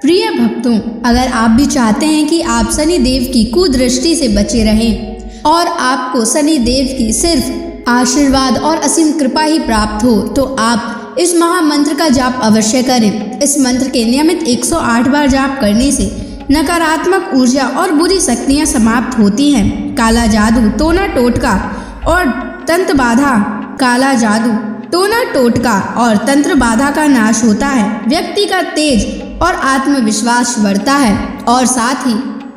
प्रिय भक्तों, अगर आप भी चाहते हैं कि आप शनि देव की कुदृष्टि से बचे रहें और आपको शनि देव की सिर्फ आशीर्वाद और असीम कृपा ही प्राप्त हो, तो आप इस महामंत्र का जाप अवश्य करें। इस मंत्र के नियमित 108 बार जाप करने से नकारात्मक ऊर्जा और बुरी शक्तियां समाप्त होती हैं। काला जादू, टोना टोटका और तंत्र बाधा, काला जादू, टोना टोटका और तंत्र बाधा का नाश होता है। व्यक्ति का तेज और आत्मविश्वास बढ़ता है और साथ ही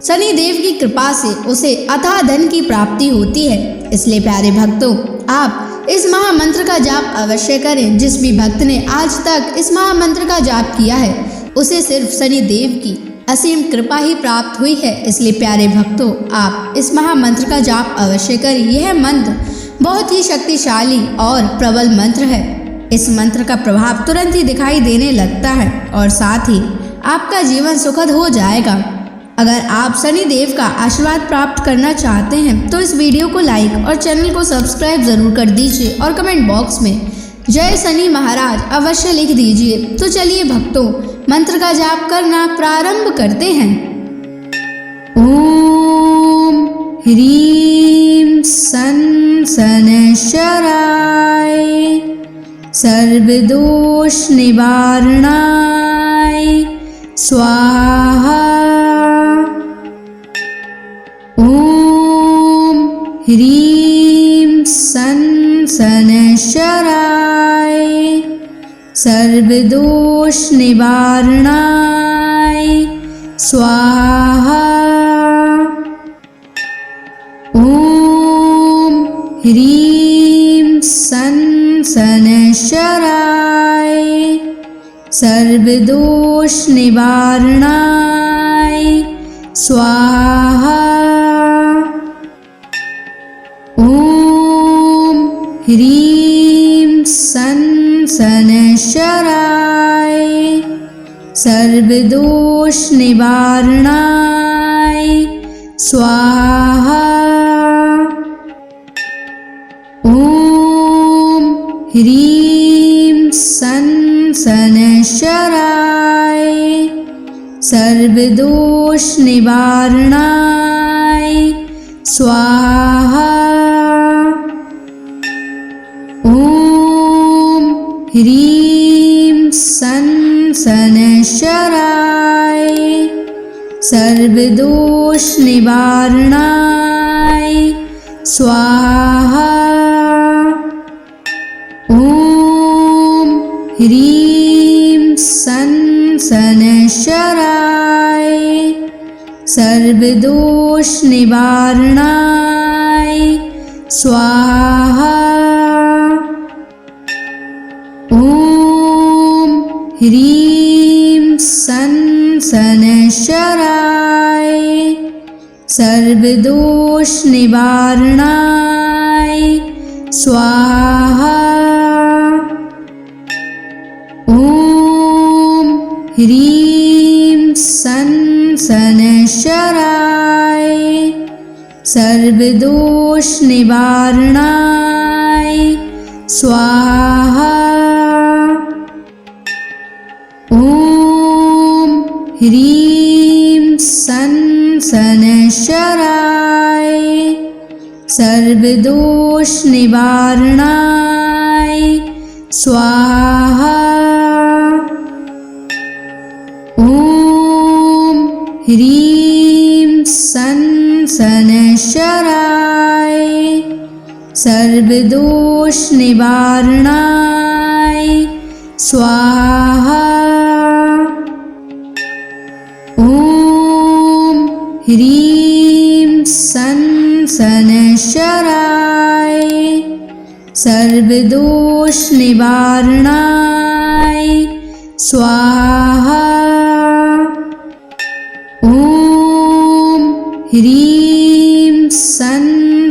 शनि देव की कृपा से उसे अथाह धन की प्राप्ति होती है। इसलिए प्यारे भक्तों, आप इस महामंत्र का जाप अवश्य करें। जिस भी भक्त ने आज तक इस महामंत्र का जाप किया है, उसे सिर्फ शनि देव की असीम कृपा ही प्राप्त हुई है। इसलिए प्यारे भक्तों, आप इस महामंत्र का जाप अवश्य करें। यह मंत्र बहुत ही शक्तिशाली और प्रबल मंत्र है। इस मंत्र का प्रभाव तुरंत ही दिखाई देने लगता है और साथ ही आपका जीवन सुखद हो जाएगा। अगर आप शनि देव का आशीर्वाद प्राप्त करना चाहते हैं तो इस वीडियो को लाइक और चैनल को सब्सक्राइब जरूर कर दीजिए और कमेंट बॉक्स में जय शनि महाराज अवश्य लिख दीजिए। तो चलिए भक्तों, मंत्र का जाप करना प्रारंभ करते हैं। ओम ह्रीं सन शनैश्चराय सर्वदोष निवारणाय स्वाहा। ओम ह्रीं सन शनैश्चराय सर्वदोष निवारणाय स्वाहा। ओम ह्रीं सन शनैश्चराय सर्वदोष निवारणाय स्वाहा। ओम ह्रीं सन शनैश्चराय सर्वदोष निवारणाय स्वाहा। ओम ह्रीं सन शनैश्चराय सर्वदोष निवारणाय स्वाहा। ओम ह्रीं सन शनैश्चराय सर्वदोष निवारणाय स्वाहा। ओम ह्रीं सन शनैश्चराय सर्वदोष निवारणाय स्वाहा। ओम ह्रीं सन शनैश्चराय सर्वदोष निवारणाय स्वाहा। ओम ह्रीं सन शनैश्चराय सर्वदोष निवारणाय स्वाहा। ओम ह्रीं सन शनैश्चराय सर्वदोष निवारणाय स्वाहा। ओम ह्रीं सन शनैश्चराय सर्वदोष निवारणाय स्वाहा। ओम ह्रीं सन शनैश्चराय सर्वदोष निवारणाय स्वाहा। ओम ह्रीं सन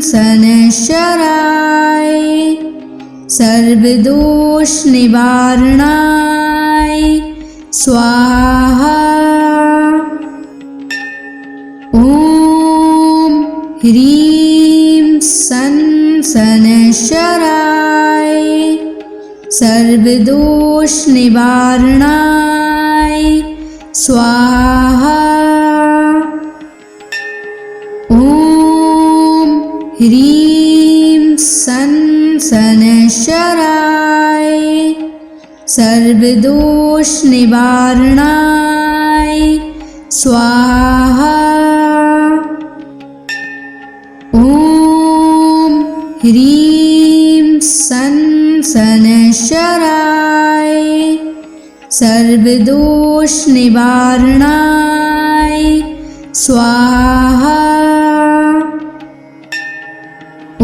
शनैश्चराय सर्वदोष निवारणाय स्वाहा। ओम ह्रीं सन शनैश्चराय सर्वदोष निवारणाय स्वाहा। ॐ ह्रीं सन् शनैश्चराय सर्वदोषनिवारणाय स्वाहा। ॐ ह्रीं सन् शनैश्चराय सर्वदोषनिवारणाय स्वाहा। ॐ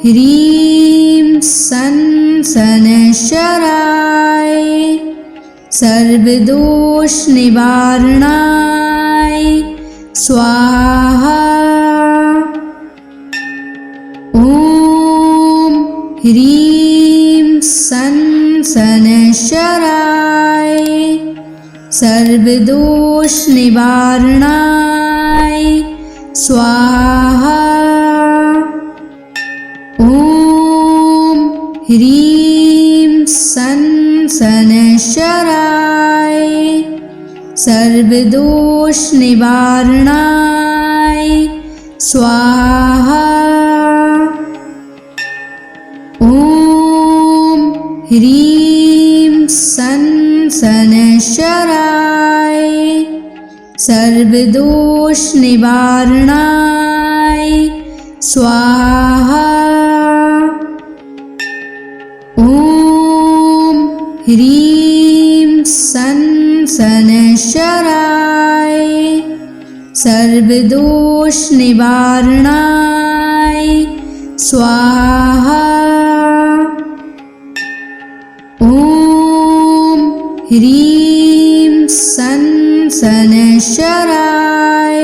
ह्रीं सन् शनैश्चराय सर्वदोषनिवारणाय स्वाहा। ॐ ह्रीं सन् शनैश्चराय सर्वदोषनिवारणाय स्वाहा। ॐ ह्रीं सन् शनैश्चराय सर्वदोषनिवारणाय स्वाहा। ॐ ह्रीं सन् शनैश्चराय सर्वदोषनिवारणाय स्वाहा। ॐ ह्रीं सन् शनैश्चराय सर्वदोषनिवारणाय स्वाहा। ॐ ह्रीं सन् शनैश्चराय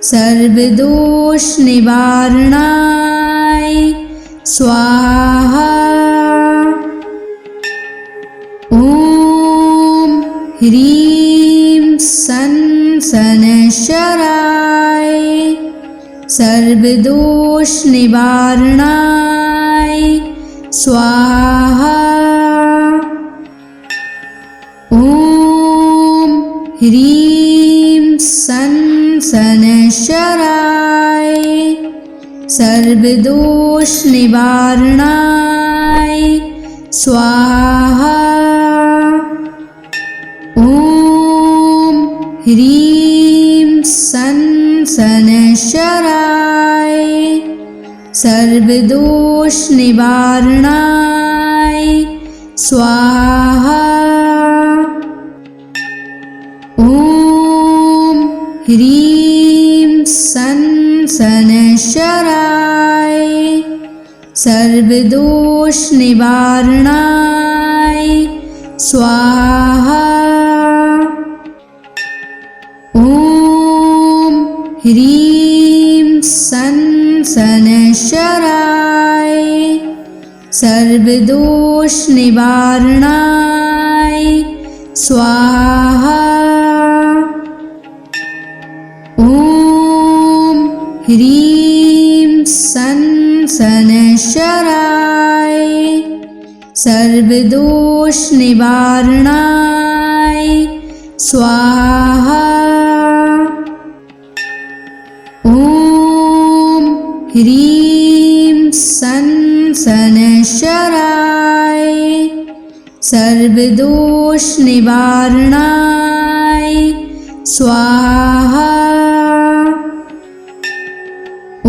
सर्वदोषनिवारणाय स्वाहा। ॐ ह्रीं सन् शनैश्चराय सर्वदोषनिवारणाय स्वाहा। ॐ ह्रीं सन् शनैश्चराय सर्वदोषनिवारणाय स्वाहा। ॐ ह्रीं सन् शनैश्चराय सर्वदोषनिवारणाय स्वाहा। ॐ ह्रीं सन् शनैश्चराय सर्वदोषनिवारणाय स्वाहा। ॐ ह्रीं सन् शनैश्चराय सर्वदोषनिवारणाय स्वाहा। ॐ ह्रीं सन् शनैश्चराय सर्वदोषनिवारणाय स्वाहा। ॐ ह्रीं सन् शनैश्चराय सर्वदोषनिवारणाय स्वाहा। ॐ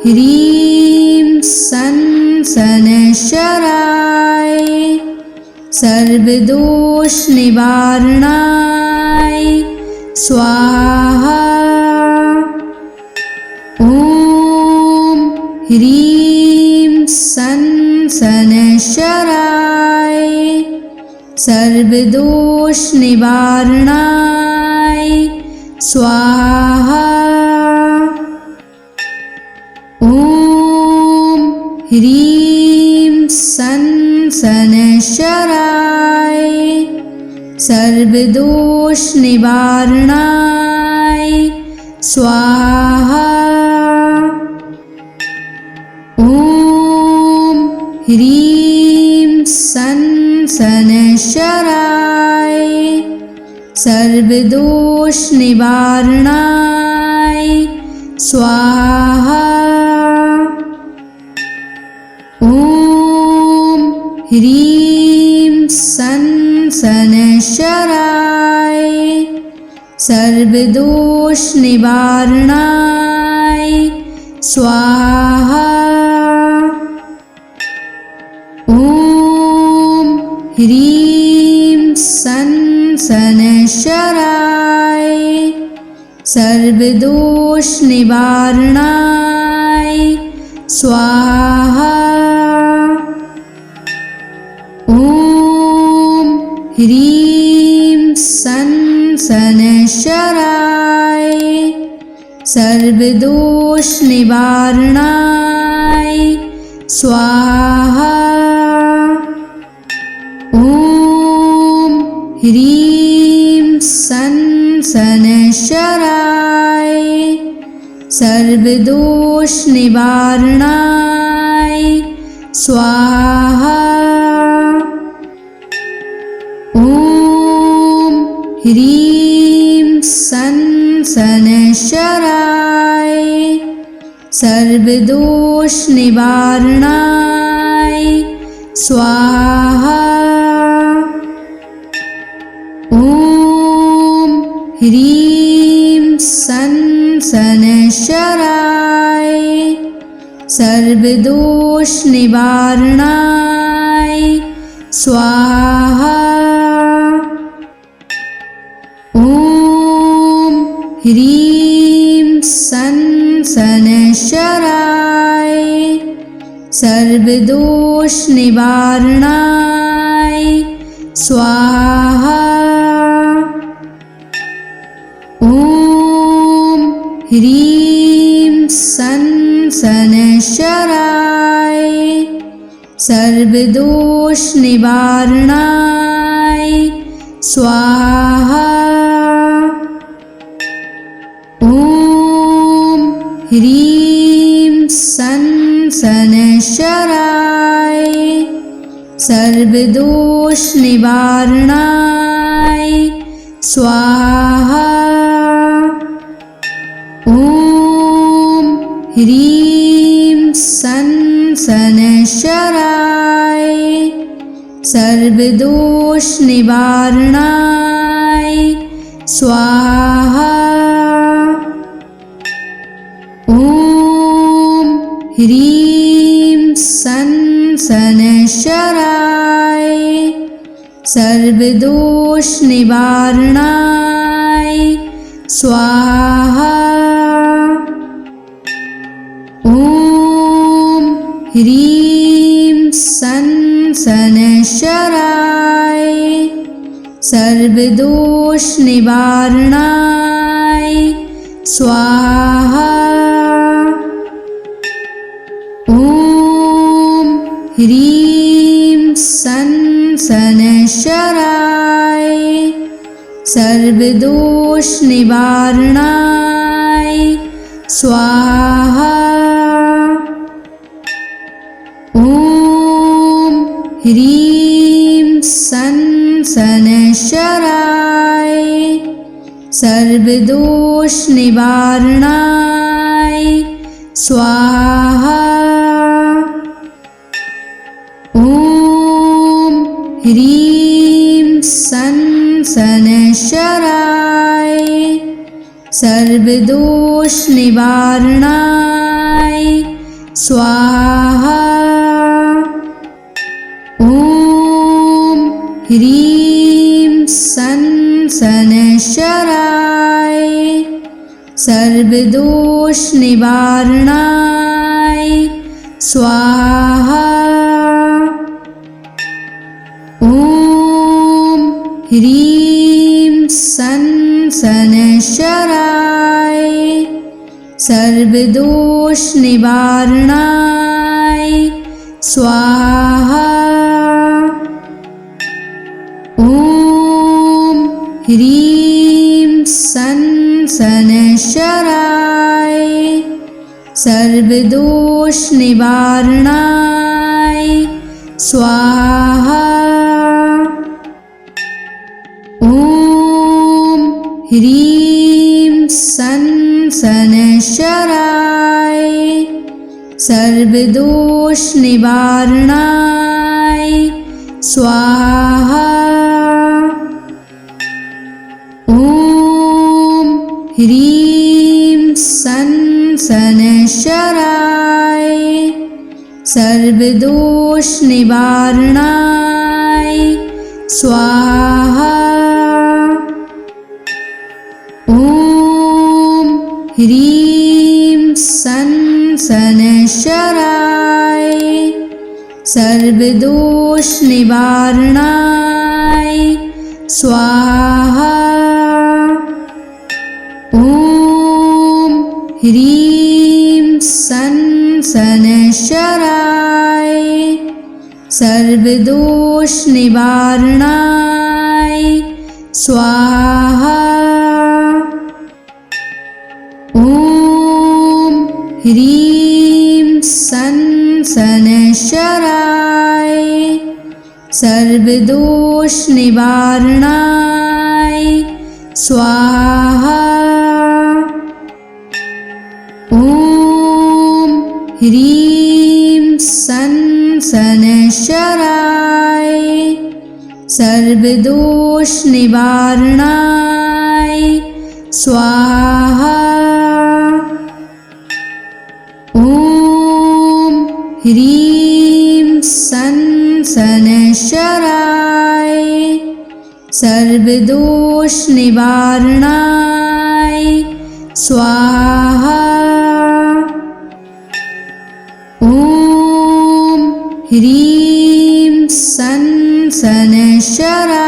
ह्रीं सन् शनैश्चराय सर्वदोषनिवारणाय स्वाहा। ॐ ह्रीं सन् शनैश्चराय सर्वदोषनिवारणाय स्वाहा। ॐ ह्रीं सन् शनैश्चराय सर्वदोषनिवारणाय स्वाहा। ॐ ह्रीं सन् सनशराय सर्वदोष निवारणाय स्वाहा। ॐ ह्रीं सनशराय सर्वदोष निवारणाय स्वाहा। ॐ ह्रीं सनशराय सर्वदोष निवारणाय स्वाहा। ॐ ह्रीं सनशराय सर्वदोष निवारणाय स्वाहा। ॐ ह्रीं सनशराय सर्वदोष निवारणाय स्वाहा। ॐ ह्रीं सनशराय सर्वदोष निवारणाय स्वाहा। ॐ ह्रीं सनशराय सर्वदोष निवारणाय स्वाहा। ॐ ह्रीं सनशराय सर्वदोष निवारणाय स्वाहा। ॐ ह्रीं सनशराय सर्वदोष निवारणाय स्वाहा। ॐ ह्रीं सनशराय सर्वदोष निवारणाय स्वाहा। ॐ ह्रीं सनशराय सर्वदोष निवारणाय स्वाहा। ॐ ह्रीं सनशराय सर्वदोष निवारणाय स्वाहा। ॐ ह्रीं सनशराय सर्वदोष निवारणाय स्वाहा। ॐ ह्रीं सनशराय सर्वदोष निवारणाय स्वाहा। ॐ ह्रीं सनशराय सर्वदोष निवारणाय स्वाहा। ॐ ह्रीं सनशराय सर्वदोष निवारणाय स्वाहा। ॐ ह्रीं सनशराय सर्वदोष निवारणाय स्वाहा। ॐ ह्रीं सनशराय सर्वदोष निवारणाय स्वाहा। ॐ ह्रीं सनशराय सर्वदोष निवारणाय स्वाहा। ह्रीं सन शनैश्चराय सर्वदोष निवारणाय स्वाहा। ॐ ह्रीं सन शनैश्चराय सर्वदोष निवारणाय स्वाहा। ॐ ह्रीं सन शनैश्चराय सर्वदोष निवारणाय स्वाहा। ॐ ह्रीं सन शनैश्चराय सर्वदोष निवारणाय स्वाहा। ॐ ह्रीं सन शनैश्चराय सर्वदोष निवारणाय स्वाहा। ॐ ह्रीं सन शनैश्चराय सर्वदोष निवारणाय स्वाहा। ॐ ह्रीं सन शनैश्चराय सर्वदोष निवारणाय स्वाहा। ॐ ह्रीं सन शनैश्चराय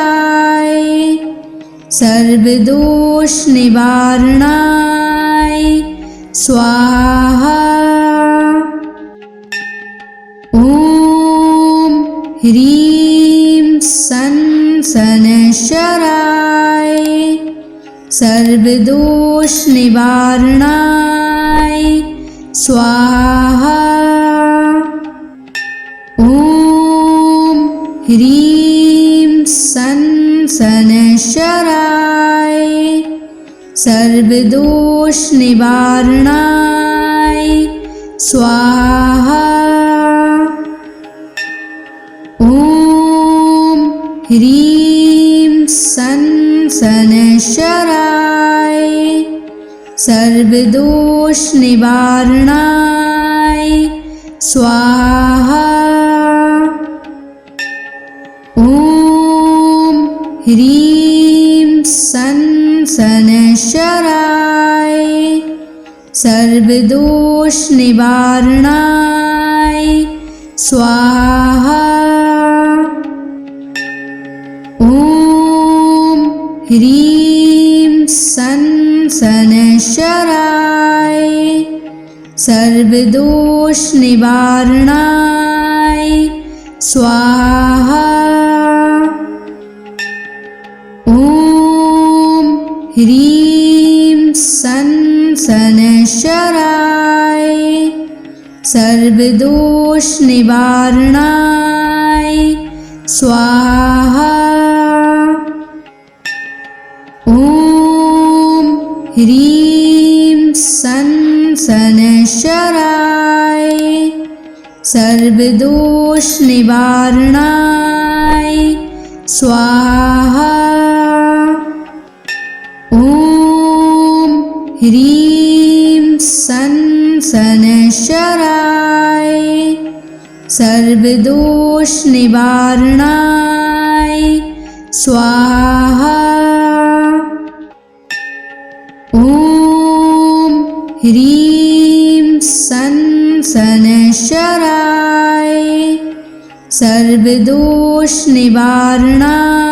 सर्वदोष निवारणाय स्वाहा। ॐ ह्रीं सन शनैश्चराय सर्वदोष निवारणाय स्वाहा। ॐ ह्रीं सन शनैश्चराय सर्वदोष निवारणाय स्वाहा। ॐ ह्रीं सन शनैश्चराय सर्वदोष निवारणाय स्वाहा। ॐ ह्रीं सन शनैश्चराय सर्वदोष निवारणाय स्वाहा। ॐ ह्रीं सन शनैश्चराय सर्वदोष निवारणाय स्वाहा। ॐ ह्रीं सन शनैश्चराय सर्वदोष निवारणाय स्वाहा। ॐ ह्रीं सन शनैश्चराय सर्वदोष निवारणाय स्वाहा। ॐ ह्रीं सन शनैश्चराय सर्वदोष निवारणाय स्वाहा। ॐ ह्रीं सन शनैश्चराय सर्वदोष निवारणाय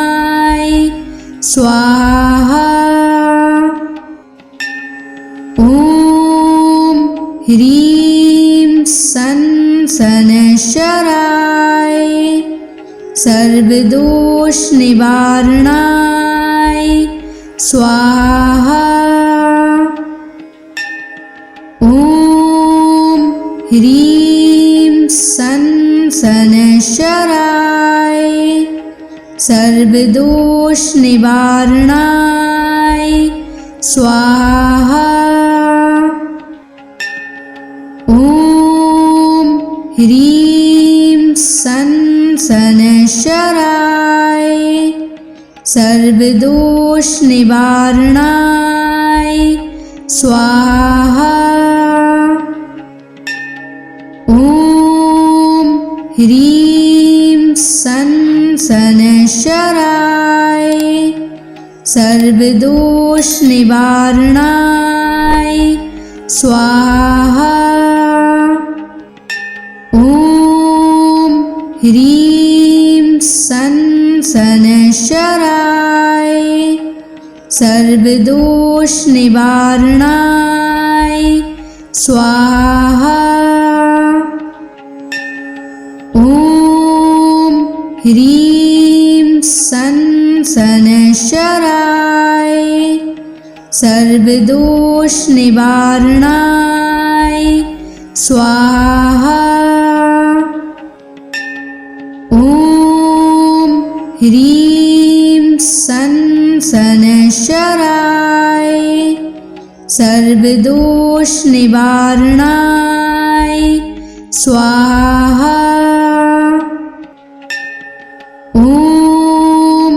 स्वाहा। ॐ ह्रीं सन शनैश्चराय सर्वदोष निवारणाय स्वाहा। ॐ ह्रीं सन शनैश्चराय सर्वदोष निवारणाय स्वाहा। ॐ ह्रीं सन् शनैश्चराय सर्वदोषनिवारणाय स्वाहा। ॐ ह्रीं सन् शनैश्चराय सर्वदोषनिवारणाय स्वाहा। ॐ ह्रीं सन् शनैश्चराय सर्वदोषनिवारणाय स्वाहा। ॐ ह्रीं सन् शनैश्चराय सर्वदोषनिवारणाय स्वाहा। ॐ ह्रीं सन् शनैश्चराय सर्वदोषनिवारणाय स्वाहा। ॐ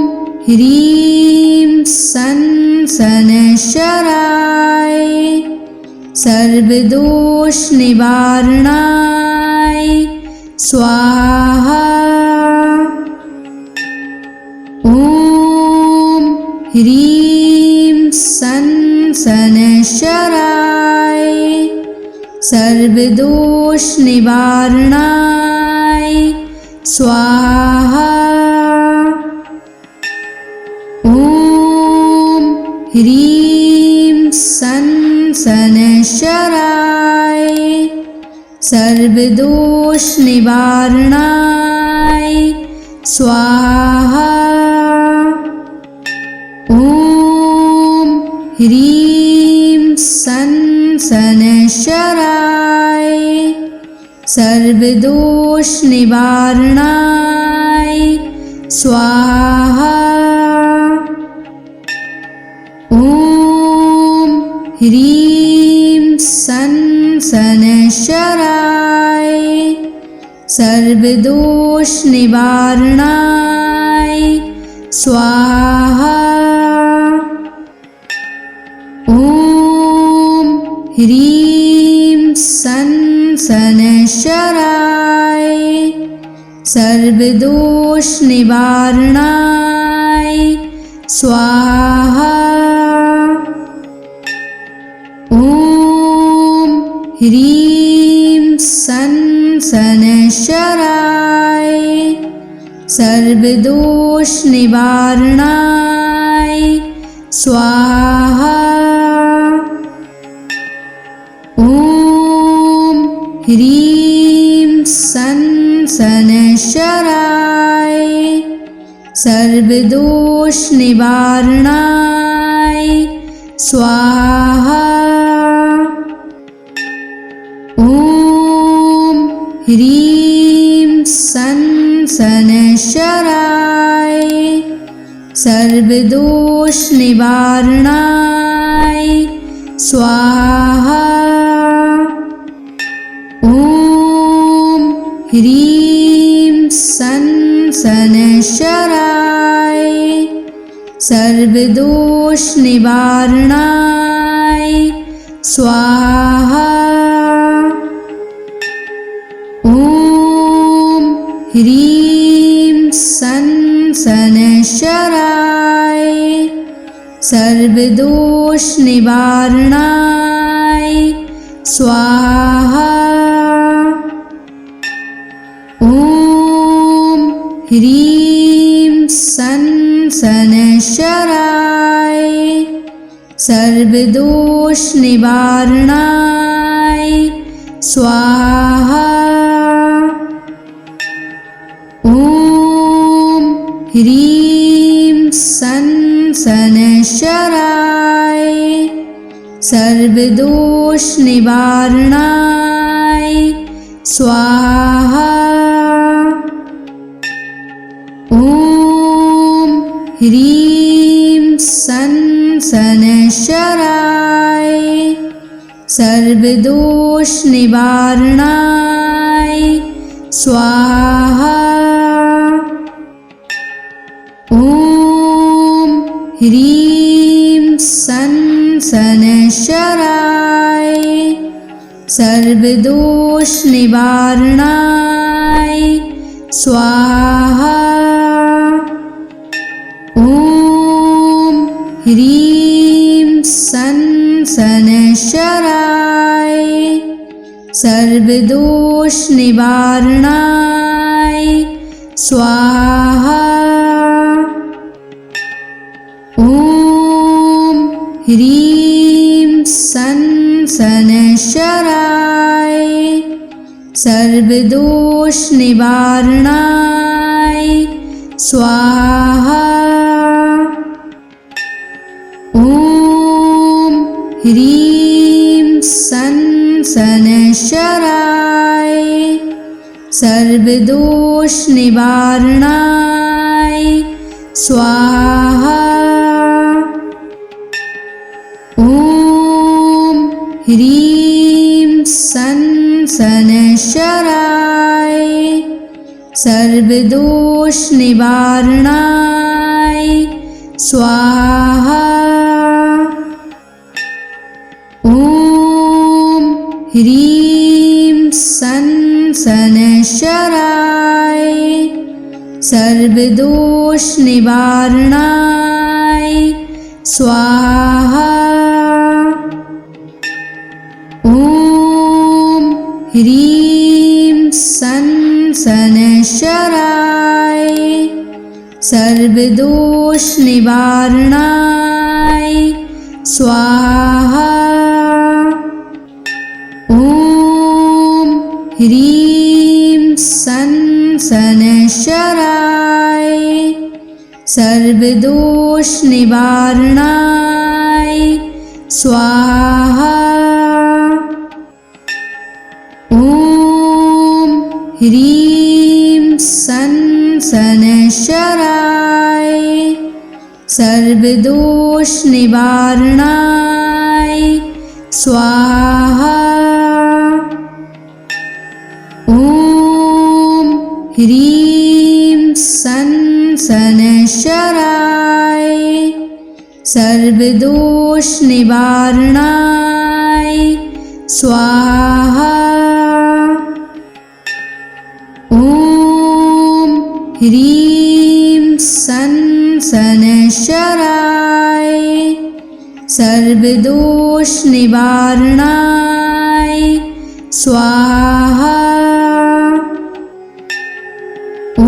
ह्रीं सन् शनैश्चराय सर्वदोषनिवारणाय स्वाहा। ॐ ह्रीं सन् शनैश्चराय सर्वदोषनिवारणाय स्वाहा। ॐ ह्रीं सन् शनैश्चराय सर्वदोषनिवारणाय स्वाहा। ॐ ह्रीं सन् शनैश्चराय सर्वदोषनिवारणाय स्वाहा। ॐ ह्रीं सन् शनैश्चराय सर्वदोषनिवारणाय स्वाहा। ॐ ह्रीं सन् शनैश्चराय सर्वदोषनिवारणाय स्वाहा। ॐ ह्रीं सन् शनैश्चराय सर्वदोषनिवारणाय स्वाहा। ॐ ह्रीं सन् शनैश्चराय सर्वदोषनिवारणाय स्वाहा। ॐ ह्रीं सन् शनैश्चराय सर्वदोषनिवारणाय स्वाहा। ॐ ह्रीं सन् शनैश्चराय सर्वदोषनिवारणाय स्वाहा। ॐ ह्रीं सन् शनैश्चराय सर्वदोषनिवारणाय स्वाहा। ॐ ह्रीं सन् शनैश्चराय सर्वदोषनिवारणाय स्वाहा। ॐ ह्रीं सन् शनैश्चराय सर्वदोषनिवारणाय स्वाहा। ॐ ह्रीं सन् शनैश्चराय सर्वदोष निवारणाय स्वाहा। ॐ ह्रीं सं शनैश्चराय सर्वदोष निवारणाय स्वाहा। ॐ ह्रीं सं शनैश्चराय सर्वदोष निवारणाय स्वाहा। ॐ ह्रीं सं शनैश्चराय सर्वदोष निवारणाय स्वाहा। ॐ ह्रीं सं शनैश्चराय सर्वदोष निवारणाय स्वाहा। ॐ ह्रीं सं शनैश्चराय सर्वदोष निवारणाय स्वाहा। ॐ ह्रीं सं शनैश्चराय सर्वदोष निवारणाय स्वाहा। ॐ ह्रीं सं शनैश्चराय सर्वदोष निवारणाय स्वाहा। ॐ ह्रीं सं शनैश्चराय सर्वदोष निवारणाय स्वाहा। ॐ ह्रीं सं शनैश्चराय सर्वदोष निवारणाय स्वाहा। ॐ ह्रीं सं शनैश्चराय सर्वदोष निवारणाय स्वाहा। ॐ ह्रीं सं शनैश्चराय सर्वदोष निवारणाय स्वाहा। ॐ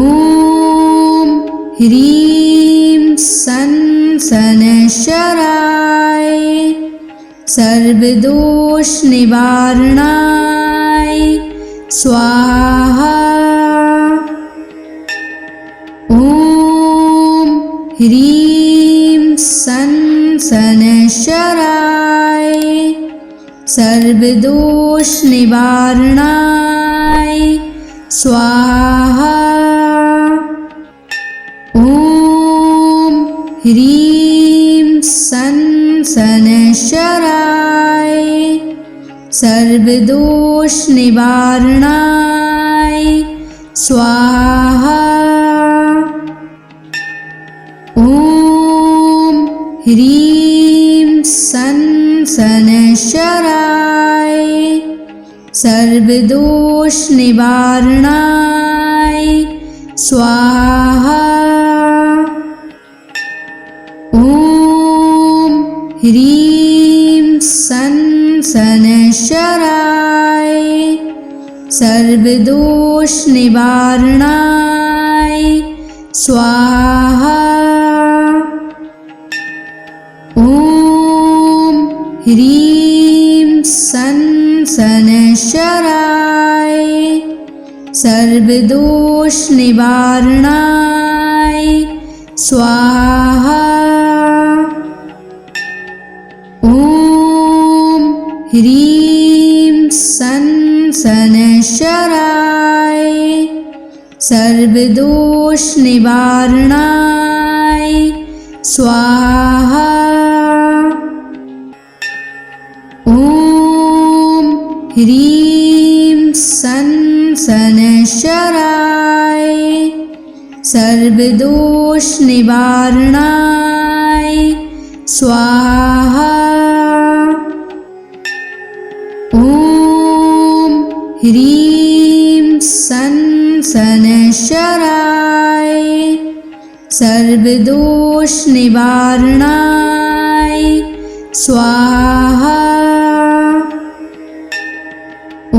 ह्रीं सं शनैश्चराय सर्वदोष निवारणाय स्वाहा। ॐ ह्रीं सं शनैश्चराय सर्वदोष निवारणाय स्वाहा। ॐ ह्रीं सं शनैश्चराय सर्वदोष निवारणाय स्वाहा। ॐ ह्रीं सं शनैश्चराय सर्वदोष निवारणाय स्वाहा। ॐ ह्रीं सं शनैश्चराय सर्वदोष निवारणाय स्वाहा। ॐ ह्रीं सं शनैश्चराय सर्वदोष निवारणाय स्वाहा। ॐ ह्रीं सं शनैश्चराय सर्वदोष निवारणाय स्वाहा। ॐ ह्रीं सन शनैश्चराय सर्वदोष निवारणाय स्वाहा। ॐ ह्रीं सन शनैश्चराय सर्वदोष निवारणाय स्वाहा। ॐ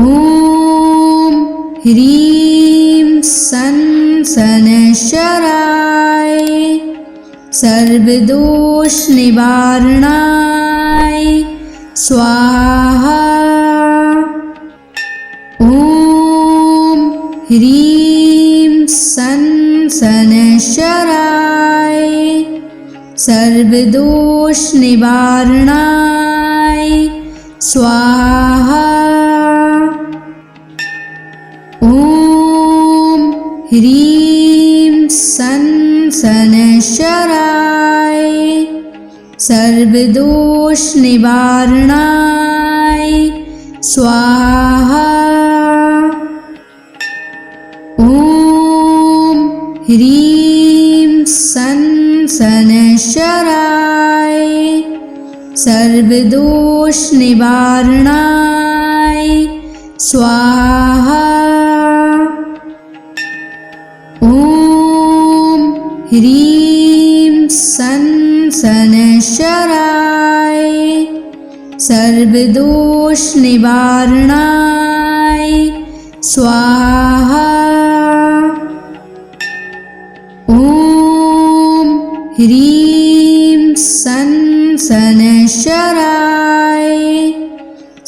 ह्रीं सन शनैश्चराय सर्वदोष निवारणाय स्वाहा। ॐ ह्रीं सन शनैश्चराय सर्वदोष निवारणाय स्वाहा। ॐ ह्रीं सन शनैश्चराय सर्वदोष निवारणाय स्वाहा। ॐ ह्रीं सन शनैश्चराय सर्वदोष निवारणाय स्वाहा। ॐ ह्रीं सन शनैश्चराय सर्वदोष निवारणाय स्वाहा। ॐ ह्रीं सन शनैश्चराय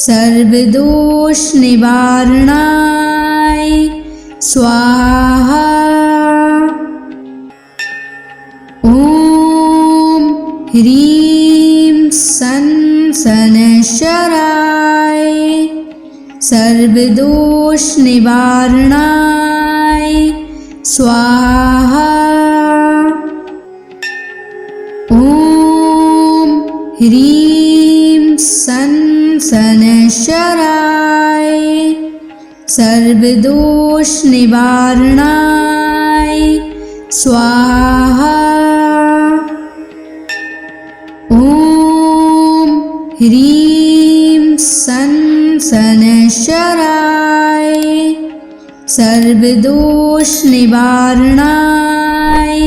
सर्वदोष निवारणाय स्वाहा। ॐ ह्रीं सन शनैश्चराय सर्वदोष निवारणाय स्वाहा। ॐ ह्रीं सन शनैश्चराय सर्वदोष निवारणाय स्वाहा। ॐ ह्रीं सन शनैश्चराय सर्वदोष निवारणाय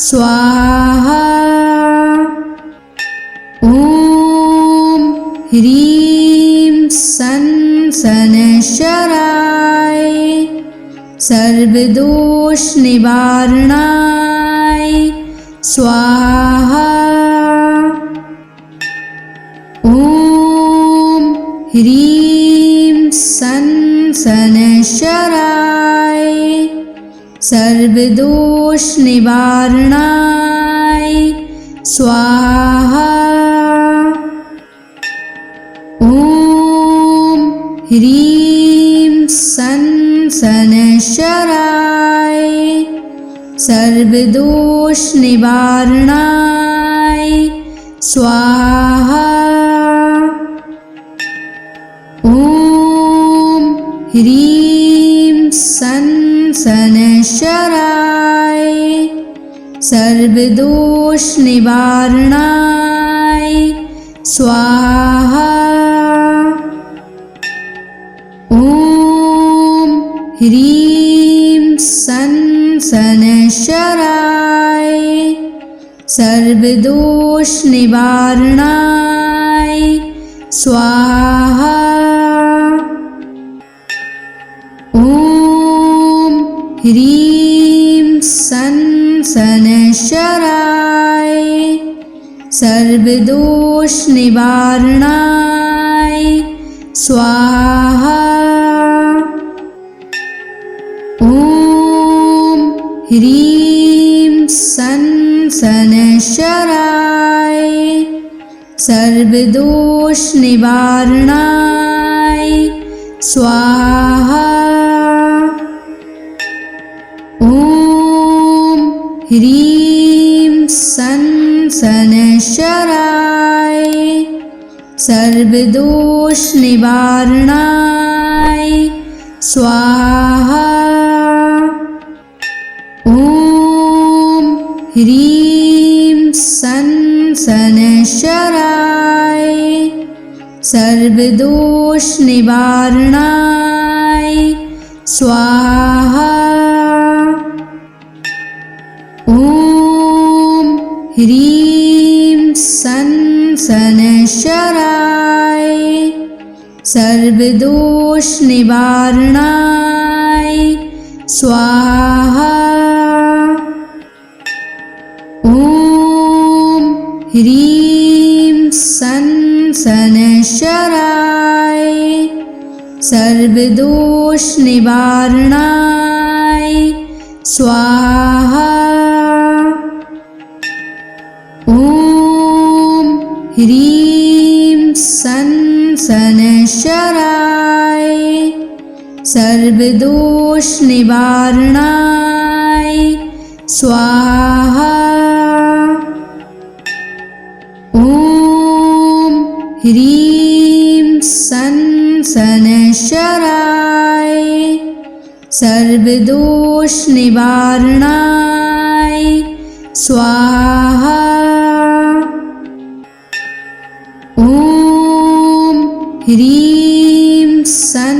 स्वाहा। ॐ ह्रीं सन शनैश्चराय सर्वदोष निवारणाय स्वाहा। ॐ ह्रीं सन शनैश्चराय सर्वदोष निवारणाय स्वाहा। ॐ ह्रीं सन शनैश्चराय सर्वदोष निवारणाय स्वाहा। ॐ ह्रीं सन शनैश्चराय सर्वदोष निवारणाय स्वाहा। ॐ ह्रीं सन शनैश्चराय सर्वदोष निवारणाय स्वाहा। ॐ ह्रीं सन शनैश्चराय सर्वदोष निवारणाय स्वाहा। ॐ ह्रीं सन शनैश्चराय सर्वदोष निवारणाय स्वाहा। ॐ ह्रीं सन शनैश्चराय सर्वदोष निवारणाय स्वाहा। ॐ ह्रीं सं शनैश्चराय सर्वदोष निवारणाय स्वाहा। ॐ ह्रीं सं शनैश्चराय सर्वदोष निवारणाय स्वाहा। ॐ ह्रीं सं शनैश्चराय सर्वदोष निवारणाय स्वाहा। ॐ ह्रीं सं शनैश्चराय सर्वदोष निवारणाय स्वाहा। ॐ ह्रीं सं शनैश्चराय सर्वदोष निवारणाय स्वाहा। ॐ ह्रीं सं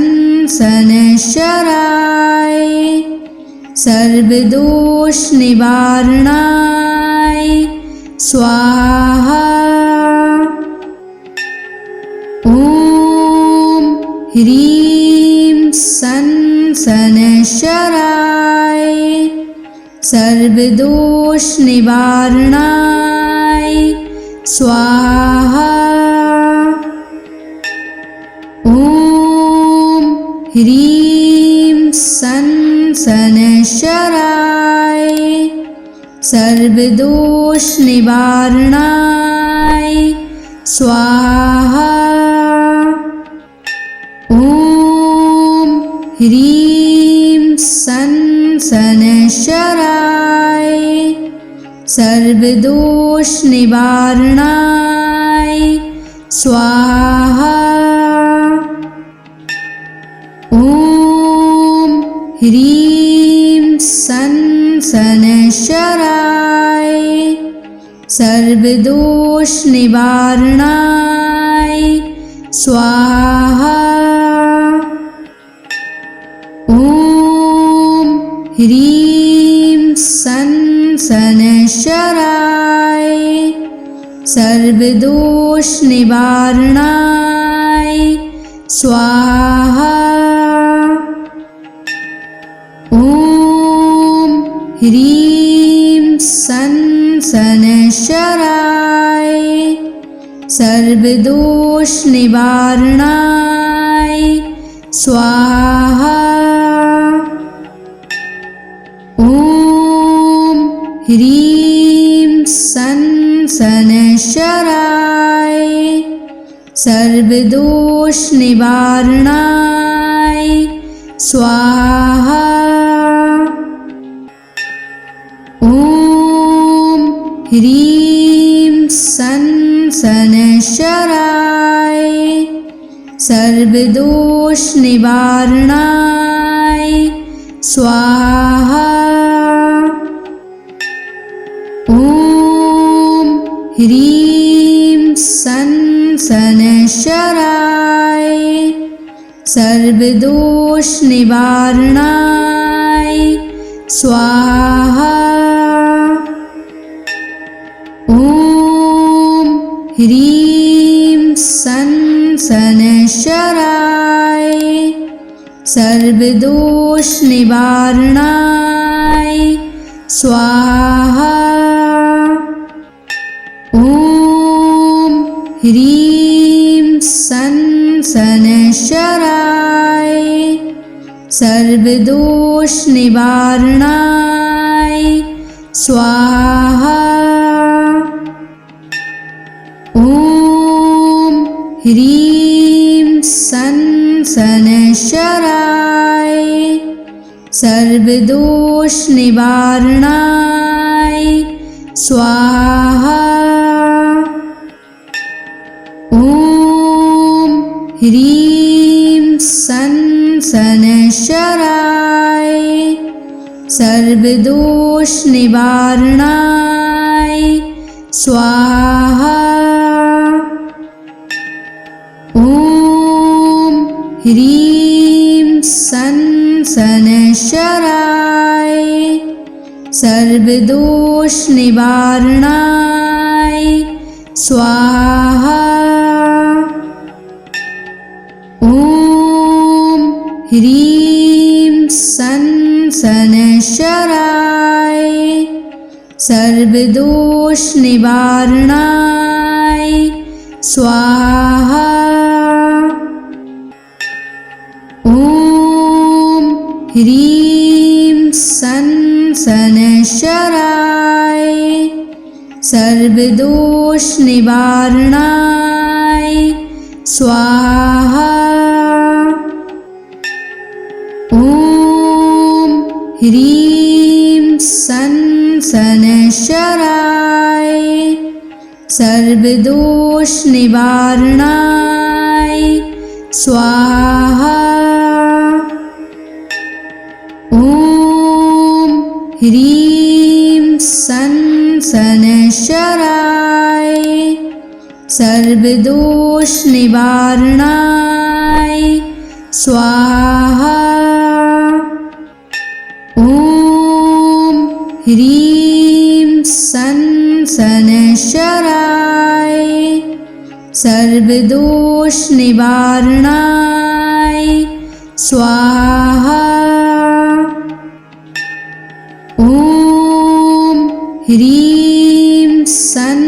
शनैश्चराय सर्वदोष निवारणाय स्वाहा। ॐ ह्रीं सं शनैश्चराय सर्वदोष निवारणाय स्वाहा। ॐ ह्रीं सं शनैश्चराय सर्वदोष निवारणाय स्वाहा। ॐ ह्रीं सं शनैश्चराय सर्वदोष निवारणाय स्वाहा। ॐ ह्रीं सं शनैश्चराय सर्वदोष निवारणाय स्वाहा। ॐ ह्रीं सं शनैश्चराय सर्वदोष निवारणाय स्वाहा। ॐ ह्रीं सं शनैश्चराय सर्वदोष निवारणाय स्वाहा। ॐ ह्रीं सं शनैश्चराय सर्वदोष निवारणाय स्वाहा। ॐ ह्रीं सं शनैश्चराय सर्वदोष निवारणाय स्वाहा। ॐ ह्रीं सं शनैश्चराय सर्वदोष निवारणाय स्वाहा। ॐ ह्रीं सं शनैश्चराय सर्वदोष निवारणाय स्वाहा। ॐ ह्रीं सं शनैश्चराय सर्वदोष निवारणाय स्वाहा। ॐ ह्रीं सं शनैश्चराय सर्वदोष निवारणाय स्वाहा। ॐ ह्रीं सन शनैश्चराय सर्वदोषनिवारणाय स्वाहा। ॐ ह्रीं सन शनैश्चराय सर्वदोषनिवारणाय स्वाहा। ॐ ह्रीं सन शनैश्चराय सर्वदोषनिवारणाय स्वाहा। ॐ ह्रीं सन शनैश्चराय सर्वदोषनिवारणाय स्वाहा। ॐ ह्रीं सन शनैश्चराय सर्वदोषनिवारणाय स्वाहा। ॐ ह्रीं सन शनैश्चराय सर्वदोषनिवारणाय स्वाहा। ॐ ह्रीं सन शनैश्चराय सर्वदोषनिवारणाय स्वाहा। ॐ ह्रीं सन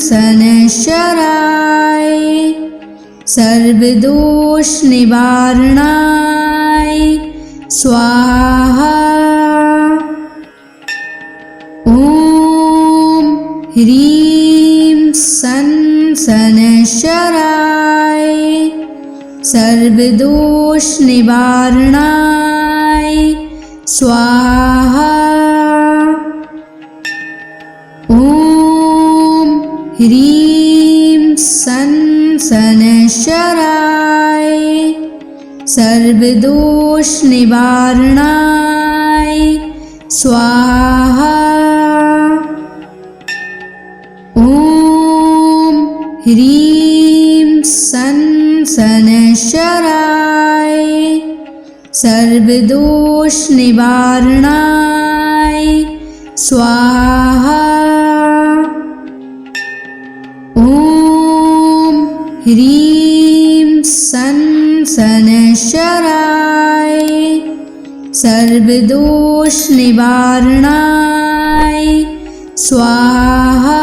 शनैश्चराय सर्वदोषनिवारणाय स्वाहा। ॐ ह्रीं सन शनैश्चराय सर्वदोषनिवारणाय स्वाहा। ॐ ह्रीं सन शनैश्चराय सर्वदोषनिवारणाय स्वाहा। ॐ ह्रीं सन शनैश्चराय सर्वदोषनिवारणाय स्वाहा। ॐ ह्रीं सन शनैश्चराय सर्वदोषनिवारणाय स्वाहा।